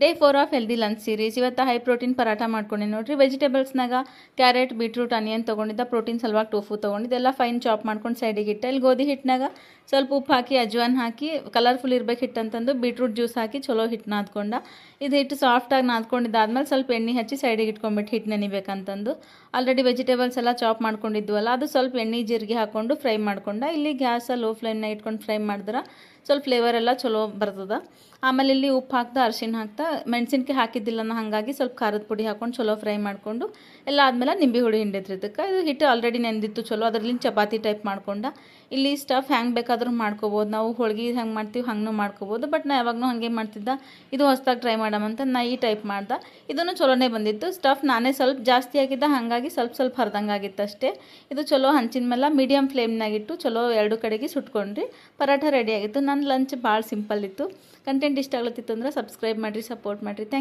Day 4 of healthy lunch series. ಇವತ್ತು high protein paratha ಮಾಡ್ಕೊಂಡೆ ನೋಡ್ರಿ. ವೆಜಿಟೇಬಲ್ಸ್ನಾಗ ಕ್ಯಾರೆಟ್, ಬೀಟ್ರೂಟ್, ಆನಿಯನ್ ತೊಗೊಂಡಿದ್ದ. ಪ್ರೋಟೀನ್ ಸಲುವಾಗಿ ಟೋಫು ತೊಗೊಂಡಿದ್ದೆಲ್ಲ ಫೈನ್ ಚಾಪ್ ಮಾಡ್ಕೊಂಡು ಸೈಡಿಗೆ ಇಟ್ಟೆ. ಇಲ್ಲಿ ಗೋಧಿ ಹಿಟ್ಟಿನಾಗ ಸ್ವಲ್ಪ ಉಪ್ಪು ಹಾಕಿ ಅಜ್ವಾನ್ ಹಾಕಿ ಕಲರ್ಫುಲ್ ಇರ್ಬೇಕು ಹಿಟ್ಟು ಅಂತಂದು ಬೀಟ್ರೂಟ್ ಜ್ಯೂಸ್ ಹಾಕಿ ಚಲೋ ಹಿಟ್ಟು ನಾದ್ಕೊಂಡ. ಇದು ಹಿಟ್ಟು ಸಾಫ್ಟಾಗಿ ನಾದ್ಕೊಂಡಿದ್ದಾದ್ಮೇಲೆ ಸ್ವಲ್ಪ ಎಣ್ಣೆ ಹಚ್ಚಿ ಸೈಡಿಗೆ ಇಟ್ಕೊಂಡ್ಬಿಟ್ಟು ಹಿಟ್ಟು ನೆನಿಬೇಕಂತಂದು. ಆಲ್ರೆಡಿ ವೆಜಿಟೇಬಲ್ಸ್ ಎಲ್ಲ ಚಾಪ್ ಮಾಡ್ಕೊಂಡಿದ್ವಲ್ಲ, ಅದು ಸ್ವಲ್ಪ ಎಣ್ಣೆ ಜೀರಿಗೆ ಹಾಕ್ಕೊಂಡು ಫ್ರೈ ಮಾಡ್ಕೊಂಡ. ಇಲ್ಲಿ ಗ್ಯಾಸ ಲೋ ಫ್ಲೇಮ್ನಾಗ ಇಟ್ಕೊಂಡು ಫ್ರೈ ಮಾಡಿದ್ರೆ ಸ್ವಲ್ಪ ಫ್ಲೇವರ್ ಎಲ್ಲ ಚಲೋ ಬರ್ತದೆ. ಆಮೇಲೆ ಇಲ್ಲಿ ಉಪ್ಪು ಹಾಕ್ತಾ, ಅರಿಶಿನ ಹಾಕ್ತಾ, ಮೆಣಸಿನ್ಕಾಯಿ ಹಾಕಿದ್ದಿಲ್ಲ ನಾನು, ಹಾಗಾಗಿ ಸ್ವಲ್ಪ ಖಾರದ ಪುಡಿ ಹಾಕ್ಕೊಂಡು ಚಲೋ ಫ್ರೈ ಮಾಡಿಕೊಂಡು ಎಲ್ಲ ಆದಮೇಲೆ ನಿಂಬೆ ಹುಳಿ ಹಿಂಡಿದ್ರಿ. ಇದಕ್ಕೆ ಇದು ಹಿಟ್ಟು ಆಲ್ರೆಡಿ ನೆಂದಿತ್ತು ಚಲೋ. ಅದರಲ್ಲಿ ಚಪಾತಿ ಟೈಪ್ ಮಾಡ್ಕೊಂಡ. ಇಲ್ಲಿ ಸ್ಟಫ್ ಹೆಂಗೆ ಬೇಕಾದ್ರೂ ಮಾಡ್ಕೋಬೋದು. ನಾವು ಹೋಳ್ಗೆ ಹೆಂಗೆ ಮಾಡ್ತೀವಿ ಹಂಗೂ ಮಾಡ್ಕೋಬೋದು. ಬಟ್ ನಾ ಯಾವಾಗೂ ಹಾಗೆ ಮಾಡ್ತಿದ್ದ. ಇದು ಹೊಸ್ದಾಗಿ ಟ್ರೈ ಮಾಡಮಂತ ನಾ ಈ ಟೈಪ್ ಮಾಡ್ದೆ. ಇದನ್ನು ಚಲೋನೇ ಬಂದಿತ್ತು. ಸ್ಟಫ್ ನಾನೇ ಸ್ವಲ್ಪ ಜಾಸ್ತಿ ಆಗಿದ್ದ, ಹಾಗಾಗಿ ಸ್ವಲ್ಪ ಹರಿದಂಗೆ ಆಗಿತ್ತು ಅಷ್ಟೇ. ಇದು ಚಲೋ ಹಂಚಿನ ಮೇಲೆ ಮೀಡಿಯಮ್ ಫ್ಲೇಮ್ನಾಗಿಟ್ಟು ಚಲೋ ಎರಡು ಕಡೆಗೆ ಸುಟ್ಕೊಂಡ್ರಿ. ಪರಾಠ ರೆಡಿ ಆಗಿತ್ತು. ನನ್ನ ಲಂಚ್ ಭಾಳ ಸಿಂಪಲ್ ಇತ್ತು. ಕಂಟೆಂಟ್ ಇಷ್ಟ ಆಗ್ಲತ್ತಿತ್ತು ಅಂದ್ರೆ ಸಬ್ಸ್ಕ್ರೈಬ್ ಮಾಡಿರಿ, ಸಪೋರ್ಟ್ ಮಾಡಿರಿ. ಥ್ಯಾಂಕ್